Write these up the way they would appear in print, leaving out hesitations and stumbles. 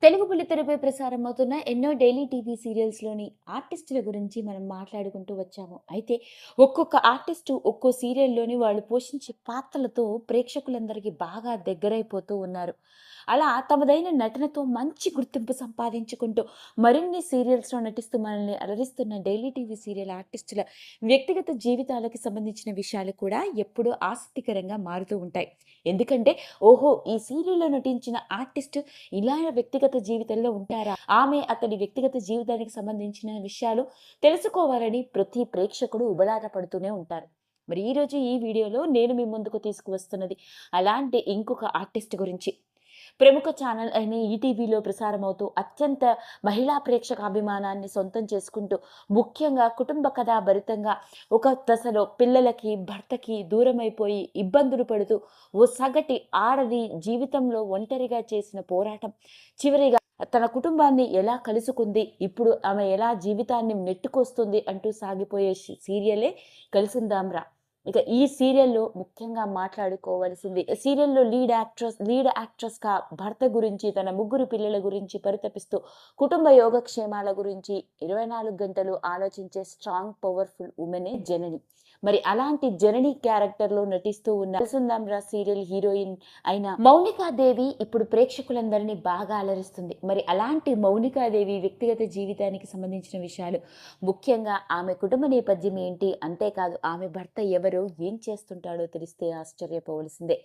తెలుగు బుల్లితెరపై ప్రసారమవుతున్న ఎన్నో daily TV సీరియల్స్‌లోని ఆర్టిస్టుల గురించి మనం మాట్లాడుకుంటూ వచ్చాము. అయితే ఒక్కొక్క ఆర్టిస్టు ఒక్కో సీరియల్‌లోని వాళ్ళు పోషించే పాత్రలతో ప్రేక్షకులందరికీ బాగా దగ్గరైపోతూ ఉన్నారు. అలా తమదైన నటనతో మంచి గుర్తింపు సంపాదించుకుంటూ మరిన్ని సీరియల్స్‌లో నటిస్తూ మనల్ని అలరిస్తున్న డైలీ టీవీ సీరియల్ ఆర్టిస్టుల వ్యక్తిగత జీవితాలకు సంబంధించిన విషయాలు కూడా ఎప్పుడూ ఆసక్తికరంగా మారుతూ ఉంటాయి. ఎందుకంటే ఓహో! ఈ సీరియల్‌లో నటించిన ఆర్టిస్ట్ ఇలా వ్యక్తిగత జీవితంలో ఉంటారా? ఆమె అతడి వ్యక్తిగత జీవితానికి సంబంధించిన విషయాలు తెలుసుకోవాలని ప్రతి ప్రేక్షకుడు ఉబలాట పడుతూనే ఉంటారు. మరి ఈరోజు ఈ వీడియోలో నేను మీ ముందుకు తీసుకువస్తున్నది అలాంటి ఇంకొక ఆర్టిస్ట్ గురించి. ప్రముఖ ఛానల్ అయిన ఈటీవీలో ప్రసారమవుతూ అత్యంత మహిళా ప్రేక్షక అభిమానాన్ని సొంతం చేసుకుంటూ ముఖ్యంగా కుటుంబ కథా భరితంగా ఒక దశలో పిల్లలకి భర్తకి దూరమైపోయి ఇబ్బందులు పడుతూ ఓ సగటి ఆడది జీవితంలో ఒంటరిగా చేసిన పోరాటం చివరిగా తన కుటుంబాన్ని ఎలా కలుసుకుంది, ఇప్పుడు ఆమె ఎలా జీవితాన్ని నెట్టుకొస్తుంది అంటూ సాగిపోయే సీరియలే కలిసుందాంరా. ఇక ఈ సీరియల్‌లో ముఖ్యంగా మాట్లాడుకోవాల్సింది సీరియల్‌లో లీడ్ యాక్ట్రెస్‌గా భర్త గురించి, తన ముగ్గురు పిల్లల గురించి పరితపిస్తూ కుటుంబ యోగక్షేమాల గురించి 24 గంటలు ఆలోచించే స్ట్రాంగ్, పవర్‌ఫుల్ వుమెనే జనని. మరి అలాంటి జనని క్యారెక్టర్‌లో నటిస్తూ ఉన్న కలిసుందాంరా సీరియల్ హీరోయిన్ అయిన మౌనికాదేవి ఇప్పుడు ప్రేక్షకులందరినీ బాగా అలరిస్తుంది. మరి అలాంటి మౌనికాదేవి వ్యక్తిగత జీవితానికి సంబంధించిన విషయాలు, ముఖ్యంగా ఆమె కుటుంబ నేపథ్యం ఏంటి, అంతేకాదు ఆమె భర్త ఎవరో, ఏం చేస్తుంటాడో తెలిస్తే ఆశ్చర్యపోవలసిందే.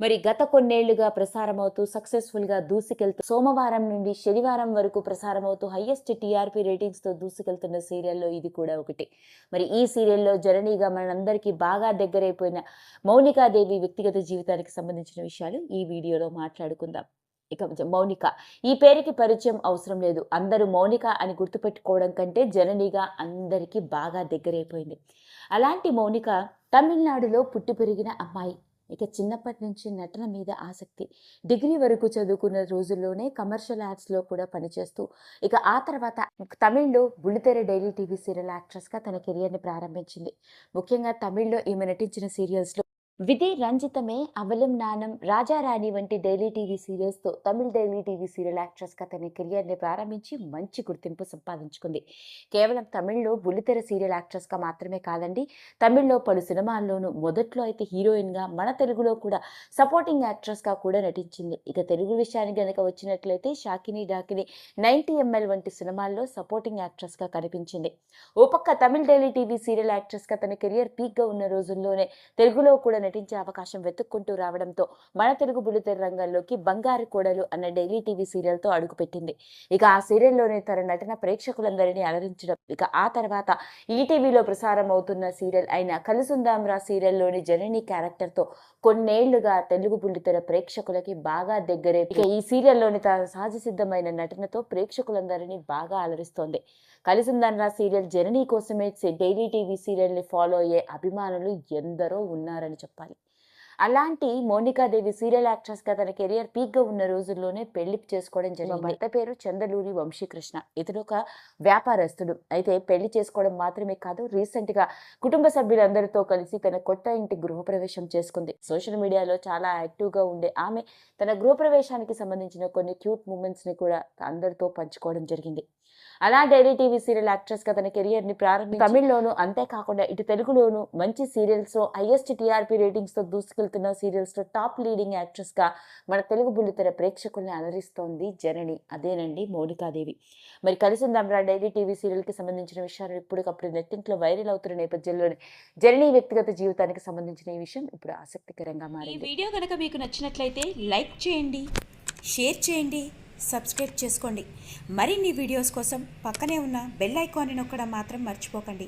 మరి గత కొన్నేళ్లుగా ప్రసారమవుతూ సక్సెస్ఫుల్గా దూసుకెళ్తూ సోమవారం నుండి శనివారం వరకు ప్రసారమవుతూ హైయెస్ట్ టీఆర్పీ రేటింగ్స్తో దూసుకెళ్తున్న సీరియల్లో ఇది కూడా ఒకటి. మరి ఈ సీరియల్లో జననీగా మనందరికీ బాగా దగ్గరైపోయిన మౌనికాదేవి వ్యక్తిగత జీవితానికి సంబంధించిన విషయాలు ఈ వీడియోలో మాట్లాడుకుందాం. ఇక మౌనిక ఈ పేరుకి పరిచయం అవసరం లేదు. అందరూ మౌనిక అని గుర్తుపెట్టుకోవడం కంటే జననీగా అందరికీ బాగా దగ్గరైపోయింది. అలాంటి మౌనిక తమిళనాడులో పుట్టి పెరిగిన అమ్మాయి. ఇక చిన్నప్పటి నుంచి నటన మీద ఆసక్తి. డిగ్రీ వరకు చదువుకున్న రోజుల్లోనే కమర్షియల్ యాడ్స్‌లో కూడా పనిచేస్తూ ఇక ఆ తర్వాత తమిళ్‌లో బుల్లితెర డైలీ టీవీ సీరియల్ యాక్ట్రెస్‌గా తన కెరియర్‌ని ప్రారంభించింది. ముఖ్యంగా తమిళ్‌లో ఈమె నటించిన సీరియల్స్‌లో విధి రంజితమే, అవలం నానం, రాజారాణి వంటి డైలీ టీవీ సీరియల్స్‌తో తమిళ్ డైలీ టీవీ సీరియల్ యాక్ట్రెస్‌గా తన కెరియర్‌ని ప్రారంభించి మంచి గుర్తింపు సంపాదించుకుంది. కేవలం తమిళ్‌లో బుల్లితెర సీరియల్ యాక్ట్రెస్‌గా మాత్రమే కాదండి, తమిళ్‌లో పలు సినిమాల్లోనూ మొదట్లో అయితే హీరోయిన్‌గా, మన తెలుగులో కూడా సపోర్టింగ్ యాక్ట్రెస్‌గా కూడా నటించింది. ఇక తెలుగు విషయానికి గనక వచ్చినట్లయితే షాకిని డాకిని, 90 ఎంఎల్ వంటి సినిమాల్లో సపోర్టింగ్ యాక్ట్రెస్‌గా కనిపించింది. ఓ పక్క తమిళ్ డైలీ టీవీ సీరియల్ యాక్ట్రెస్‌గా తన కెరియర్ పీక్‌గా ఉన్న రోజుల్లోనే తెలుగులో కూడా నటించే అవకాశం వెతుక్కుంటూ రావడంతో మన తెలుగు బుల్లితెర రంగంలోకి బంగారు కోడలు అన్న డైలీ టీవీ సీరియల్తో అడుగుపెట్టింది. ఇక ఆ సీరియల్లోనే తన నటన ప్రేక్షకులందరినీ అలరించడం, ఇక ఆ తర్వాత ఈటీవీలో ప్రసారం అవుతున్న సీరియల్ అయిన కలిసుందాంరా సీరియల్లోని జనని క్యారెక్టర్తో కొన్నేళ్లుగా తెలుగు బుల్లితెర ప్రేక్షకులకి బాగా దగ్గరే. ఇక ఈ సీరియల్లోని తన సహజ సిద్ధమైన నటనతో ప్రేక్షకులందరినీ బాగా అలరిస్తోంది. కలిసుందాంరా సీరియల్ జనని కోసమే డైలీ టీవీ సీరియల్ని ఫాలో అయ్యే అభిమానులు ఎందరో ఉన్నారని చెప్పాలి. అలాంటి మౌనికాదేవి సీరియల్ యాక్ట్రెస్‌గా తన కెరియర్ పీక్‌గా ఉన్న రోజుల్లోనే పెళ్లి చేసుకోవడం జరిగింది. భర్త పేరు చంద్రలూరి వంశీకృష్ణ. ఇతడు ఒక వ్యాపారస్తుడు. అయితే పెళ్లి చేసుకోవడం మాత్రమే కాదు, రీసెంట్‌గా కుటుంబ సభ్యులందరితో కలిసి తన కొత్త ఇంటి గృహప్రవేశం చేసుకుంది. సోషల్ మీడియాలో చాలా యాక్టివ్‌గా ఉండే ఆమె తన గృహప్రవేశానికి సంబంధించిన కొన్ని క్యూట్ మూమెంట్స్‌ని కూడా అందరితో పంచుకోవడం జరిగింది. అలా డైలీ టీవీ సీరియల్ యాక్ట్రెస్‌గా తన కెరియర్‌ని ప్రారంభించి తమిళ్‌లోనూ, అంతేకాకుండా ఇటు తెలుగులోనూ మంచి సీరియల్స్‌లో హైయెస్ట్ టీఆర్పీ రేటింగ్స్‌తో దూసుకెళ్తున్న సీరియల్స్‌లో టాప్ లీడింగ్ యాక్ట్రెస్‌గా మన తెలుగు బుల్లితెర ప్రేక్షకుల్ని అలరిస్తోంది జనని. అదేనండి మౌనికాదేవి. మరి కలిసుందాంరా డైలీ టీవీ సీరియల్‌కి సంబంధించిన విషయాలు ఎప్పటికప్పుడు నెట్టింట్లో వైరల్ అవుతున్న నేపథ్యంలోనే జనని వ్యక్తిగత జీవితానికి సంబంధించిన ఈ విషయం ఇప్పుడు ఆసక్తికరంగా మారింది. ఈ వీడియో కనుక మీకు నచ్చినట్లయితే లైక్ చేయండి, షేర్ చేయండి, సబ్స్క్రైబ్ చేసుకోండి. మరిన్ని వీడియోస్ కోసం పక్కనే ఉన్న బెల్ ఐకాన్ని నొక్కడం మాత్రం మర్చిపోకండి.